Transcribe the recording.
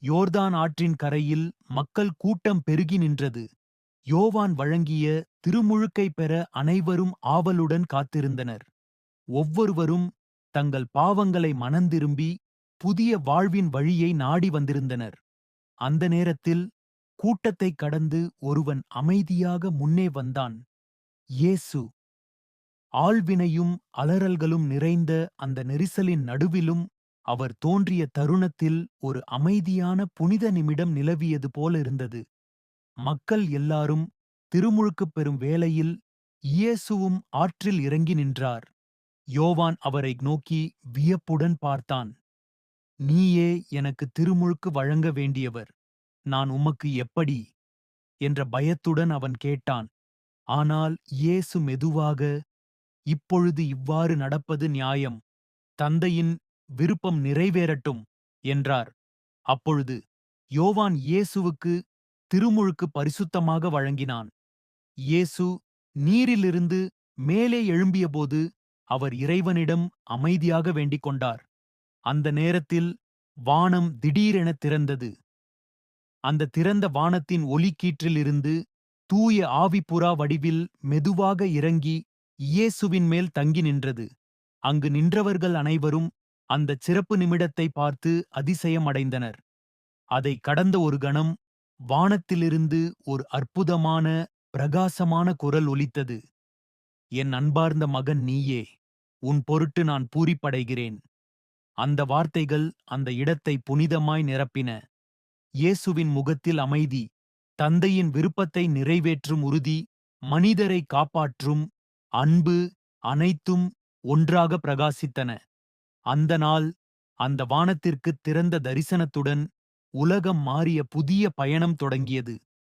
யோர்தான் ஆற்றின் கரையில் மக்கள் கூட்டம் பெருகி நின்றது. யோவான் வழங்கிய திருமுழுக்கை பெற அனைவரும் ஆவலுடன் காத்திருந்தனர். ஒவ்வொருவரும் தங்கள் பாவங்களை மனந்திரும்பி புதிய வாழ்வின் வழியை நாடி வந்திருந்தனர். அந்த நேரத்தில் கூட்டத்தைக் கடந்து ஒருவன் அமைதியாக முன்னே வந்தான். இயேசு. ஆள்வினையும் அலறல்களும் நிறைந்த அந்த நெரிசலின் நடுவிலும் அவர் தோன்றிய தருணத்தில் ஒரு அமைதியான புனித நிமிடம் நிலவியது போலிருந்தது. மக்கள் எல்லாரும் திருமுழுக்குப் பெறும் வேளையில் இயேசுவும் ஆற்றில் இறங்கி நின்றார். யோவான் அவரை நோக்கி வியப்புடன் பார்த்தான். நீயே எனக்கு திருமுழுக்கு வழங்க வேண்டியவர். நான் உமக்கு எப்படி? என்ற பயத்துடன் அவன் கேட்டான். ஆனால் இயேசு மெதுவாக, இப்பொழுது இவ்வாறு நடப்பது நியாயம். தந்தையின் விருப்பம் நிறைவேறட்டும் என்றார். அப்பொழுது யோவான் இயேசுவுக்கு திருமுழுக்கு பரிசுத்தமாக வழங்கினான். இயேசு நீரிலிருந்து மேலே எழும்பியபோது அவர் இறைவனிடம் அமைதியாக வேண்டிக் கொண்டார். அந்த நேரத்தில் வானம் திடீரென திறந்தது. அந்த திறந்த வானத்தின் ஒளிக்கீற்றிலிருந்து தூய ஆவிப்புறா வடிவில் மெதுவாக இறங்கி இயேசுவின் மேல் தங்கி நின்றது. அங்கு நின்றவர்கள் அனைவரும் அந்தச் சிறப்பு நிமிடத்தை பார்த்து அதிசயமடைந்தனர். அதை கடந்த ஒரு கணம் வானத்திலிருந்து ஒரு அற்புதமான பிரகாசமான குரல் ஒலித்தது. என் அன்பார்ந்த மகன் நீயே. உன் பொருட்டு நான் பூரிப்படைகிறேன். அந்த வார்த்தைகள் அந்த இடத்தை புனிதமாய் நிரப்பின. இயேசுவின் முகத்தில் அமைதி, தந்தையின் விருப்பத்தை நிறைவேற்றும் உறுதி, மனிதரை காப்பாற்றும் அன்பு அனைத்தும் ஒன்றாக பிரகாசித்தன. அந்த நாள் அந்த வானத்திற்குத் திறந்த தரிசனத்துடன் உலகம் மாறிய புதிய பயணம் தொடங்கியது.